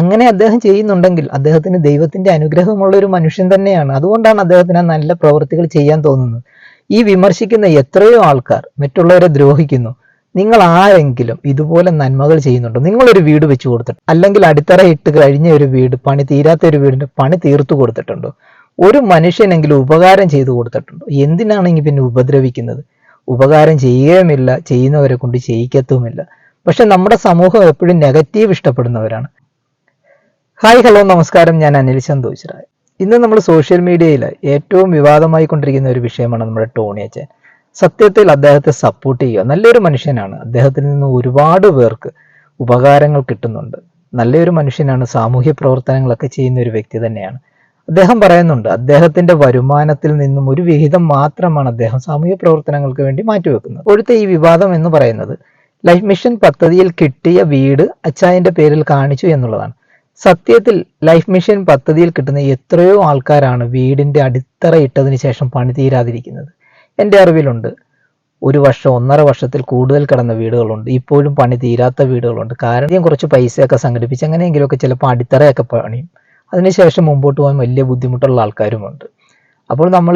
അങ്ങനെ അദ്ദേഹം ചെയ്യുന്നുണ്ടെങ്കിൽ അദ്ദേഹത്തിന് ദൈവത്തിന്റെ അനുഗ്രഹമുള്ള ഒരു മനുഷ്യൻ തന്നെയാണ്. അതുകൊണ്ടാണ് അദ്ദേഹത്തിന് ആ നല്ല പ്രവൃത്തികൾ ചെയ്യാൻ തോന്നുന്നത്. ഈ വിമർശിക്കുന്ന എത്രയോ ആൾക്കാർ മറ്റുള്ളവരെ ദ്രോഹിക്കുന്നു. നിങ്ങൾ ആരെങ്കിലും ഇതുപോലെ നന്മകൾ ചെയ്യുന്നുണ്ടോ? നിങ്ങളൊരു വീട് വെച്ച് കൊടുത്തിട്ട്, അല്ലെങ്കിൽ അടിത്തറ ഇട്ട് കഴിഞ്ഞ ഒരു വീട്, പണി തീരാത്ത ഒരു വീടിന്റെ പണി തീർത്തു കൊടുത്തിട്ടുണ്ടോ? ഒരു മനുഷ്യനെങ്കിലും ഉപകാരം ചെയ്തു കൊടുത്തിട്ടുണ്ടോ? എന്തിനാണെങ്കിൽ പിന്നെ ഉപദ്രവിക്കുന്നത്? ഉപകാരം ചെയ്യുകയുമില്ല, ചെയ്യുന്നവരെ കൊണ്ട് ചെയ്യിക്കത്തുമില്ല. പക്ഷെ നമ്മുടെ സമൂഹം എപ്പോഴും നെഗറ്റീവ് ഇഷ്ടപ്പെടുന്നവരാണ്. ഹായ്, ഹലോ, നമസ്കാരം. ഞാൻ അനിൽ സന്തോഷ് റായ്. ഇന്ന് നമ്മൾ സോഷ്യൽ മീഡിയയിൽ ഏറ്റവും വിവാദമായി കൊണ്ടിരിക്കുന്ന ഒരു വിഷയമാണ് നമ്മുടെ ടോണി അച്ചായൻ. സത്യത്തിൽ അദ്ദേഹത്തെ സപ്പോർട്ട് ചെയ്യുക. നല്ലൊരു മനുഷ്യനാണ്. അദ്ദേഹത്തിൽ നിന്ന് ഒരുപാട് പേർക്ക് ഉപകാരങ്ങൾ കിട്ടുന്നുണ്ട്. നല്ലൊരു മനുഷ്യനാണ്. സാമൂഹ്യ പ്രവർത്തനങ്ങളൊക്കെ ചെയ്യുന്ന ഒരു വ്യക്തി തന്നെയാണ്. അദ്ദേഹം പറയുന്നുണ്ട്, അദ്ദേഹത്തിന്റെ വരുമാനത്തിൽ നിന്നും ഒരു വിഹിതം മാത്രമാണ് അദ്ദേഹം സാമൂഹ്യ പ്രവർത്തനങ്ങൾക്ക് വേണ്ടി മാറ്റിവെക്കുന്നത്. ഇപ്പോഴത്തെ ഈ വിവാദം എന്ന് പറയുന്നത് ലൈഫ് മിഷൻ പദ്ധതിയിൽ കിട്ടിയ വീട് അച്ചായന്റെ പേരിൽ കാണിച്ചു എന്നുള്ളതാണ്. സത്യത്തിൽ ലൈഫ് മിഷൻ പദ്ധതിയിൽ കിട്ടുന്ന എത്രയോ ആൾക്കാരാണ് വീടിന്റെ അടിത്തറ ഇട്ടതിന് ശേഷം പണി തീരാതിരിക്കുന്നത്. എൻ്റെ അറിവിലുണ്ട്. 1 വർഷം 1.5 വർഷത്തിൽ കൂടുതൽ കിടന്ന വീടുകളുണ്ട്. ഇപ്പോഴും പണി തീരാത്ത വീടുകളുണ്ട്. കാരണം കുറച്ച് പൈസയൊക്കെ സംഘടിപ്പിച്ച് എങ്ങനെയെങ്കിലുമൊക്കെ ചിലപ്പോൾ അടിത്തറയൊക്കെ പണിയും. അതിനുശേഷം മുമ്പോട്ട് പോകാൻ വലിയ ബുദ്ധിമുട്ടുള്ള ആൾക്കാരുമുണ്ട്. അപ്പോൾ നമ്മൾ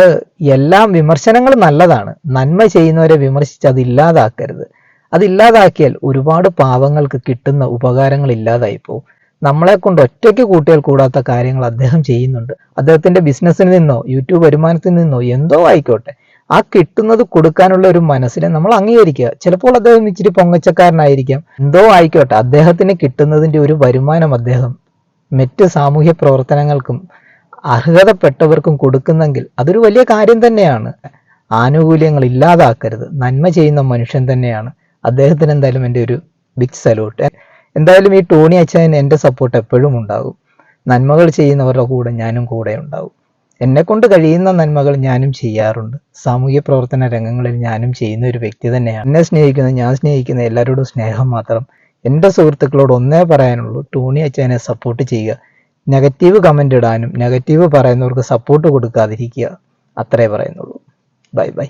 എല്ലാം വിമർശനങ്ങൾ നല്ലതാണ്. നന്മ ചെയ്യുന്നവരെ വിമർശിച്ച് അതില്ലാതാക്കരുത്. അതില്ലാതാക്കിയാൽ ഒരുപാട് പാവങ്ങൾക്ക് കിട്ടുന്ന ഉപകാരങ്ങൾ ഇല്ലാതായി പോകും. നമ്മളെ കൊണ്ട് ഒറ്റയ്ക്ക് കൂട്ടിയാൽ കൂടാത്ത കാര്യങ്ങൾ അദ്ദേഹം ചെയ്യുന്നുണ്ട്. അദ്ദേഹത്തിന്റെ ബിസിനസ്സിൽ നിന്നോ യൂട്യൂബ് വരുമാനത്തിൽ നിന്നോ എന്തോ ആയിക്കോട്ടെ, ആ കിട്ടുന്നത് കൊടുക്കാനുള്ള ഒരു മനസ്സിനെ നമ്മൾ അംഗീകരിക്കുക. ചിലപ്പോൾ അദ്ദേഹം ഇച്ചിരി പൊങ്ങച്ചക്കാരനായിരിക്കാം, എന്തോ ആയിക്കോട്ടെ, അദ്ദേഹത്തിന് കിട്ടുന്നതിന്റെ ഒരു വരുമാനം അദ്ദേഹം മറ്റ് സാമൂഹ്യ പ്രവർത്തനങ്ങൾക്കും അർഹതപ്പെട്ടവർക്കും കൊടുക്കുന്നെങ്കിൽ അതൊരു വലിയ കാര്യം തന്നെയാണ്. ആനുകൂല്യങ്ങൾ ഇല്ലാതാക്കരുത്. നന്മ ചെയ്യുന്ന മനുഷ്യൻ തന്നെയാണ്. അദ്ദേഹത്തിന് എന്തായാലും എൻ്റെ ഒരു ബിഗ് സല്യൂട്ട്. എന്തായാലും ഈ ടോണി അച്ചായന് എൻ്റെ സപ്പോർട്ട് എപ്പോഴും ഉണ്ടാകും. നന്മകൾ ചെയ്യുന്നവരുടെ കൂടെ ഞാനും കൂടെ ഉണ്ടാകും. എന്നെ കൊണ്ട് കഴിയുന്ന നന്മകൾ ഞാനും ചെയ്യാറുണ്ട്. സാമൂഹ്യ പ്രവർത്തന രംഗങ്ങളിൽ ഞാനും ചെയ്യുന്ന ഒരു വ്യക്തി തന്നെയാണ്. എന്നെ സ്നേഹിക്കുന്ന, ഞാൻ സ്നേഹിക്കുന്ന എല്ലാവരോടും സ്നേഹം മാത്രം. എൻ്റെ സുഹൃത്തുക്കളോട് ഒന്നേ പറയാനുള്ളൂ, ടോണി അച്ചായനെ സപ്പോർട്ട് ചെയ്യുക. നെഗറ്റീവ് കമൻ്റ് ഇടാനും നെഗറ്റീവ് പറയുന്നവർക്ക് സപ്പോർട്ട് കൊടുക്കാതിരിക്കുക. അത്രേ പറയുന്നുള്ളൂ. Bye bye.